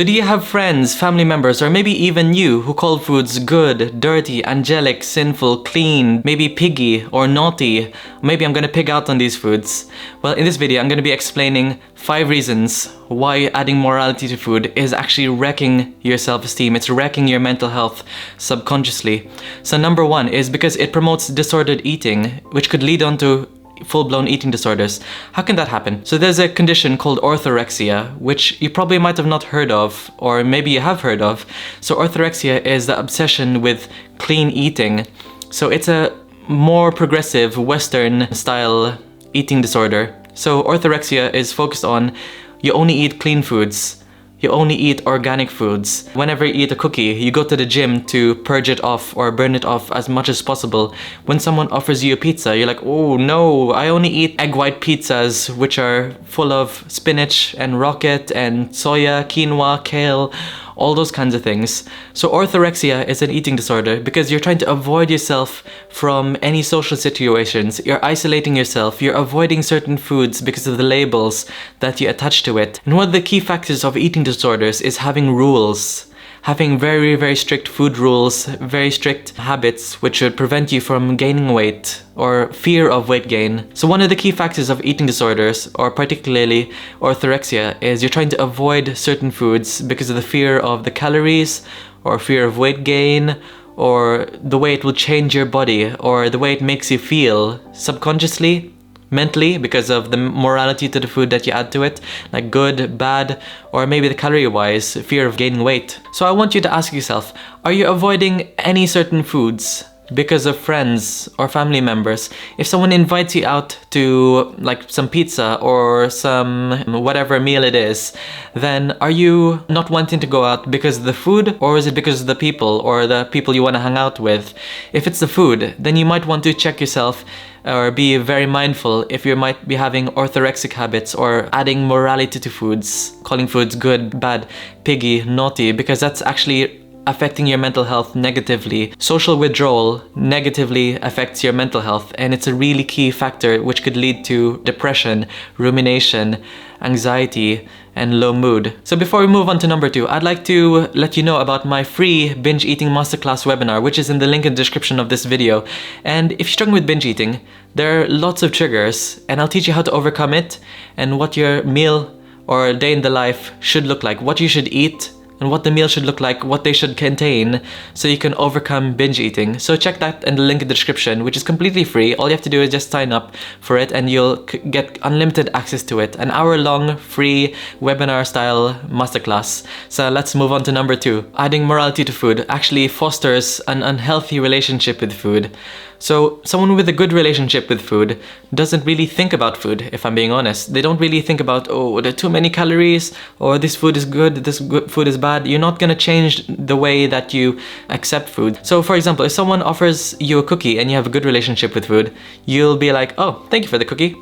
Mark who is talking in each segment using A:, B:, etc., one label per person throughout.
A: Do you have friends, family members, or maybe even you who call foods good, dirty, angelic, sinful, clean, maybe piggy or naughty? Maybe I'm gonna pig out on these foods. Well, in this video, I'm gonna be explaining 5 reasons why adding morality to food is actually wrecking your self-esteem. It's wrecking your mental health subconsciously. So number 1 is because it promotes disordered eating, which could lead on to full-blown eating disorders. How can that happen? So there's a condition called orthorexia, which you probably might have not heard of, or maybe you have heard of. So orthorexia is the obsession with clean eating. So it's a more progressive Western style eating disorder. So orthorexia is focused on you only eat clean foods. You only eat organic foods. Whenever you eat a cookie, you go to the gym to purge it off or burn it off as much as possible. When someone offers you a pizza, you're like, oh no, I only eat egg white pizzas, which are full of spinach and rocket and soya, quinoa, kale, all those kinds of things. So orthorexia is an eating disorder because you're trying to avoid yourself from any social situations. You're isolating yourself. You're avoiding certain foods because of the labels that you attach to it. And one of the key factors of eating disorders is having rules. Having very, very strict food rules, very strict habits, which would prevent you from gaining weight or fear of weight gain. So one of the key factors of eating disorders, or particularly orthorexia, is you're trying to avoid certain foods because of the fear of the calories, or fear of weight gain, or the way it will change your body, or the way it makes you feel subconsciously, mentally, because of the morality to the food that you add to it, like good, bad, or maybe the calorie-wise, fear of gaining weight. So I want you to ask yourself, are you avoiding any certain foods because of friends or family members? If someone invites you out to like some pizza or some whatever meal it is, then are you not wanting to go out because of the food, or is it because of the people or the people you want to hang out with? If it's the food, then you might want to check yourself or be very mindful if you might be having orthorexic habits or adding morality to foods, calling foods good, bad, piggy, naughty, because that's actually affecting your mental health negatively. Social withdrawal negatively affects your mental health, and it's a really key factor which could lead to depression, rumination, anxiety, and low mood. So before we move on to number 2, I'd like to let you know about my free binge eating masterclass webinar, which is in the link in the description of this video. And if you're struggling with binge eating, there are lots of triggers, and I'll teach you how to overcome it and what your meal or day in the life should look like, what you should eat, and what the meal should look like, what they should contain, so you can overcome binge eating. So check that in the link in the description, which is completely free. All you have to do is just sign up for it and you'll get unlimited access to it. An hour-long free webinar-style masterclass. So let's move on to number 2. Adding morality to food actually fosters an unhealthy relationship with food. So someone with a good relationship with food doesn't really think about food, if I'm being honest. They don't really think about, oh, there are too many calories, or this food is good, this food is bad. You're not gonna change the way that you accept food. So for example, if someone offers you a cookie and you have a good relationship with food, you'll be like, oh, thank you for the cookie,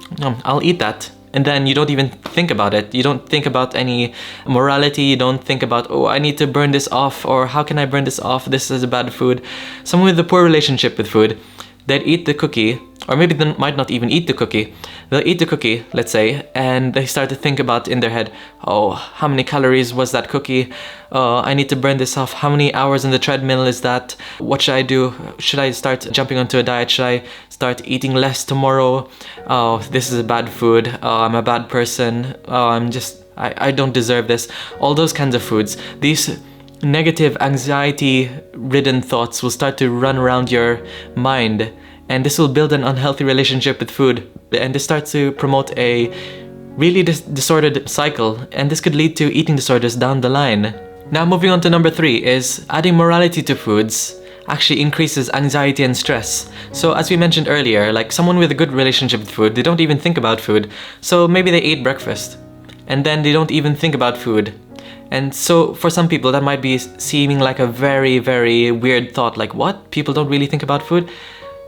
A: I'll eat that. And then you don't even think about it. You don't think about any morality. You don't think about, oh, I need to burn this off, or how can I burn this off? This is a bad food. Someone with a poor relationship with food, they'd eat the cookie, or maybe they might not even eat the cookie. They'll eat the cookie, let's say, and they start to think about in their head, oh, how many calories was that cookie? I need to burn this off. How many hours in the treadmill is that? What should I do? Should I start jumping onto a diet? Should I start eating less tomorrow? Oh, this is a bad food. Oh, I'm a bad person. Oh, I don't deserve this. All those kinds of foods. These negative, anxiety-ridden thoughts will start to run around your mind, and this will build an unhealthy relationship with food, and this starts to promote a really disordered cycle, and this could lead to eating disorders down the line. Now moving on to number 3 is adding morality to foods actually increases anxiety and stress. So as we mentioned earlier, like someone with a good relationship with food, they don't even think about food. So maybe they eat breakfast and then they don't even think about food. And so for some people that might be seeming like a very, very weird thought, like what? People don't really think about food?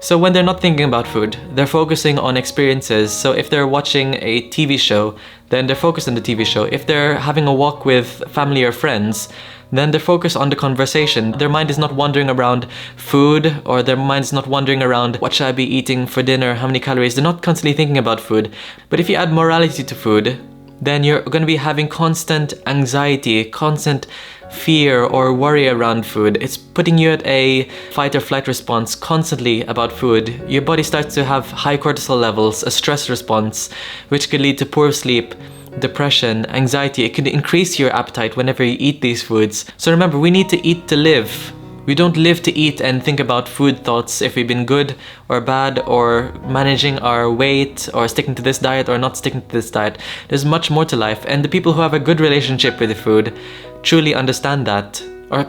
A: So when they're not thinking about food, they're focusing on experiences. So if they're watching a TV show, then they're focused on the TV show. If they're having a walk with family or friends, then they're focused on the conversation. Their mind is not wandering around food, or their mind's not wandering around what should I be eating for dinner, how many calories. They're not constantly thinking about food. But if you add morality to food, then you're going to be having constant anxiety, constant fear or worry around food. It's putting you at a fight or flight response constantly about food. Your body starts to have high cortisol levels, a stress response, which could lead to poor sleep, depression, anxiety. It can increase your appetite whenever you eat these foods. So remember, we need to eat to live. We don't live to eat and think about food thoughts if we've been good or bad, or managing our weight, or sticking to this diet or not sticking to this diet. There's much more to life, and the people who have a good relationship with the food truly understand that. Or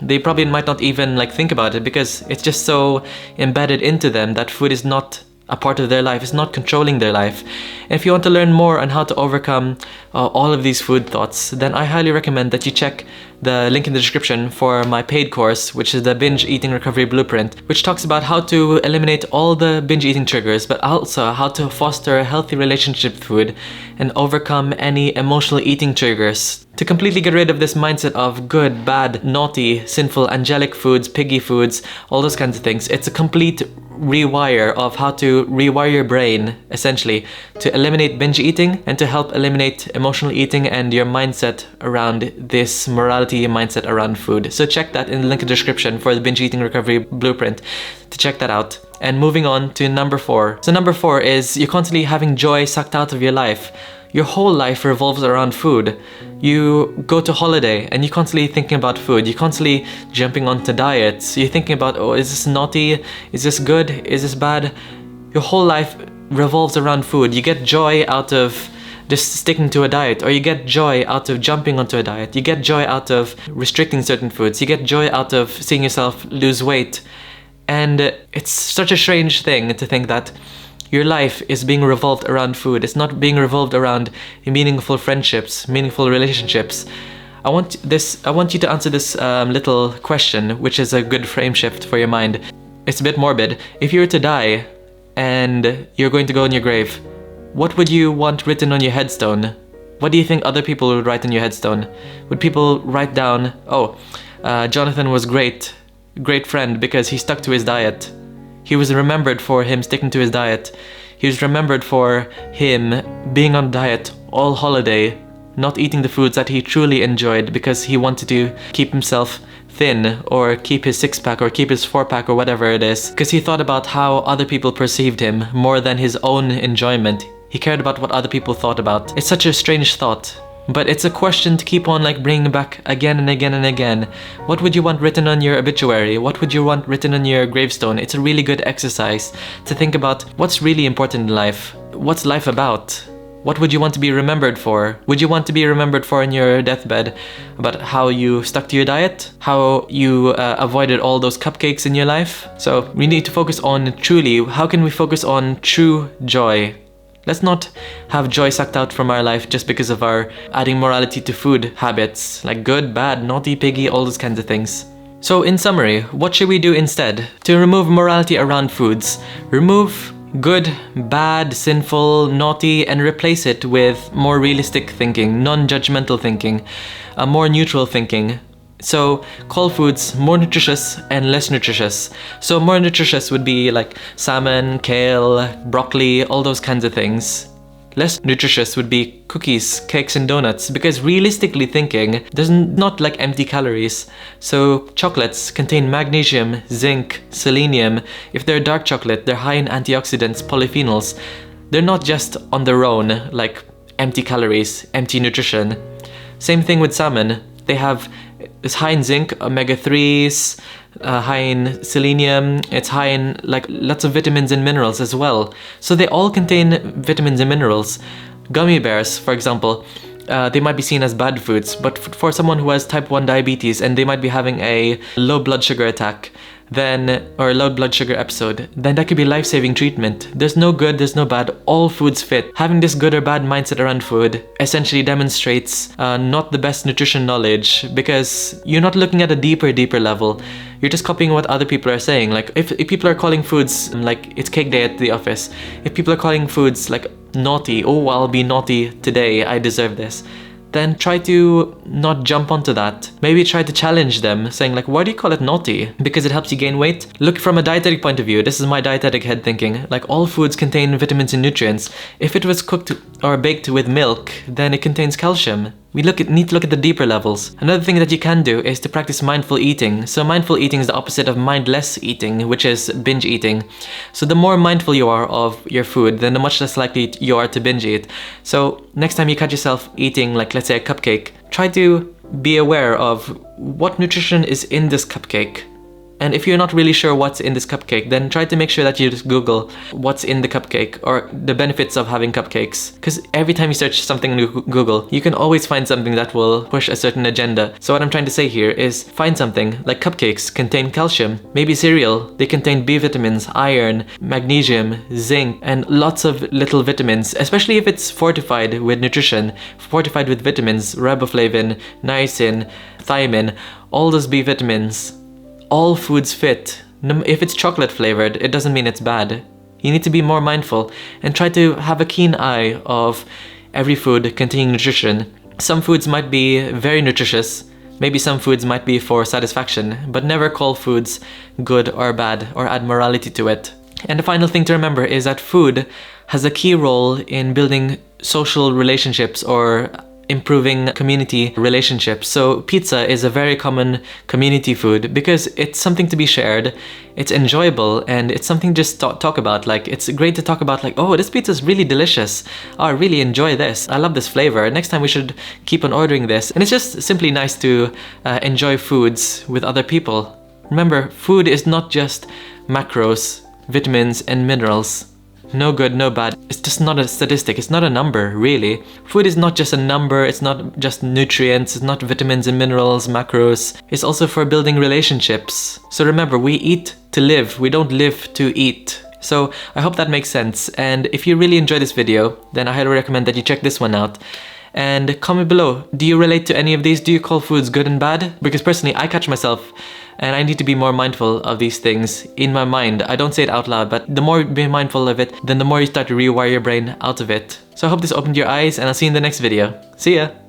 A: they probably might not even think about it, because it's just so embedded into them that food is not a part of their life, it's not controlling their life. And if you want to learn more on how to overcome all of these food thoughts, then I highly recommend that you check the link in the description for my paid course, which is the Binge Eating Recovery Blueprint, which talks about how to eliminate all the binge eating triggers, but also how to foster a healthy relationship with food and overcome any emotional eating triggers. To completely get rid of this mindset of good, bad, naughty, sinful, angelic foods, piggy foods, all those kinds of things. It's a complete rewire of how to rewire your brain, essentially, to eliminate binge eating and to help eliminate emotional eating and your mindset around this morality mindset around food. So check that in the link in the description for the Binge Eating Recovery Blueprint to check that out. And moving on to number 4. So number 4 is you're constantly having joy sucked out of your life. Your whole life revolves around food. You go to holiday and you're constantly thinking about food. You're constantly jumping onto diets. You're thinking about, oh, is this naughty? Is this good? Is this bad? Your whole life revolves around food. You get joy out of just sticking to a diet, or you get joy out of jumping onto a diet. You get joy out of restricting certain foods. You get joy out of seeing yourself lose weight. And it's such a strange thing to think that your life is being revolved around food. It's not being revolved around meaningful friendships, meaningful relationships. I want you to answer this little question, which is a good frame shift for your mind. It's a bit morbid. If you were to die and you're going to go in your grave, what would you want written on your headstone? What do you think other people would write on your headstone? Would people write down, Jonathan was great friend because he stuck to his diet. He was remembered for him sticking to his diet. He was remembered for him being on diet all holiday, not eating the foods that he truly enjoyed because he wanted to keep himself thin, or keep his 6-pack, or keep his 4-pack, or whatever it is, because he thought about how other people perceived him more than his own enjoyment. He cared about what other people thought about. It's such a strange thought, but it's a question to keep on bringing back again and again and again. What would you want written on your obituary? What would you want written on your gravestone? It's a really good exercise to think about what's really important in life. What's life about? What would you want to be remembered for? Would you want to be remembered for in your deathbed about how you stuck to your diet? How you avoided all those cupcakes in your life? So we need to focus on truly, how can we focus on true joy? Let's not have joy sucked out from our life just because of our adding morality to food habits, like good, bad, naughty, piggy, all those kinds of things. So in summary, what should we do instead? To remove morality around foods, remove good, bad, sinful, naughty, and replace it with more realistic thinking, non-judgmental thinking, a more neutral thinking. So call foods more nutritious and less nutritious. So more nutritious would be like salmon, kale, broccoli, all those kinds of things. Less nutritious would be cookies, cakes, and donuts, because realistically thinking, there's not empty calories. So chocolates contain magnesium, zinc, selenium. If they're dark chocolate, they're high in antioxidants, polyphenols. They're not just on their own empty calories, empty nutrition. Same thing with salmon. It's high in zinc, omega-3s, high in selenium. It's high in lots of vitamins and minerals as well. So they all contain vitamins and minerals. Gummy bears, for example, they might be seen as bad foods, but for someone who has type 1 diabetes and they might be having a low blood sugar attack, or a low blood sugar episode, then that could be life-saving treatment. There's no good, there's no bad, all foods fit. Having this good or bad mindset around food essentially demonstrates not the best nutrition knowledge, because you're not looking at a deeper level. You're just copying what other people are saying. If people are calling foods it's cake day at the office, if people are calling foods naughty, oh, I'll be naughty today, I deserve this, then try to not jump onto that. Maybe try to challenge them, saying like, why do you call it naughty? Because it helps you gain weight? Look from a dietetic point of view. This is my dietetic head thinking. Like, all foods contain vitamins and nutrients. If it was cooked or baked with milk, then it contains calcium. We need to look at the deeper levels. Another thing that you can do is to practice mindful eating. So mindful eating is the opposite of mindless eating, which is binge eating. So the more mindful you are of your food, then the much less likely you are to binge eat. So next time you catch yourself eating, like, let's say a cupcake, try to be aware of what nutrition is in this cupcake. And if you're not really sure what's in this cupcake, then try to make sure that you just Google what's in the cupcake or the benefits of having cupcakes. Because every time you search something in Google, you can always find something that will push a certain agenda. So what I'm trying to say here is find something like cupcakes contain calcium, maybe cereal, they contain B vitamins, iron, magnesium, zinc, and lots of little vitamins, especially if it's fortified with nutrition, fortified with vitamins, riboflavin, niacin, thiamine, all those B vitamins. All foods fit. If it's chocolate flavored, it doesn't mean it's bad. You need to be more mindful and try to have a keen eye of every food containing nutrition. Some foods might be very nutritious, maybe some foods might be for satisfaction, but never call foods good or bad or add morality to it. And the final thing to remember is that food has a key role in building social relationships or improving community relationships. So pizza is a very common community food because it's something to be shared, it's enjoyable, and it's something just talk about. Like, it's great to talk about, like, oh, this pizza is really delicious. Oh, I really enjoy this. I love this flavor. Next time we should keep on ordering this. And it's just simply nice to enjoy foods with other people. Remember, food is not just macros, vitamins, and minerals. No good, no bad. It's just not a statistic. It's not a number, really. Food is not just a number. It's not just nutrients. It's not vitamins and minerals, macros. It's also for building relationships. So remember, we eat to live. We don't live to eat. So I hope that makes sense. And if you really enjoyed this video, then I highly recommend that you check this one out. And comment below, do you relate to any of these? Do you call foods good and bad? Because personally, I catch myself and I need to be more mindful of these things in my mind. I don't say it out loud, but the more you be mindful of it, then the more you start to rewire your brain out of it. So I hope this opened your eyes, and I'll see you in the next video. See ya!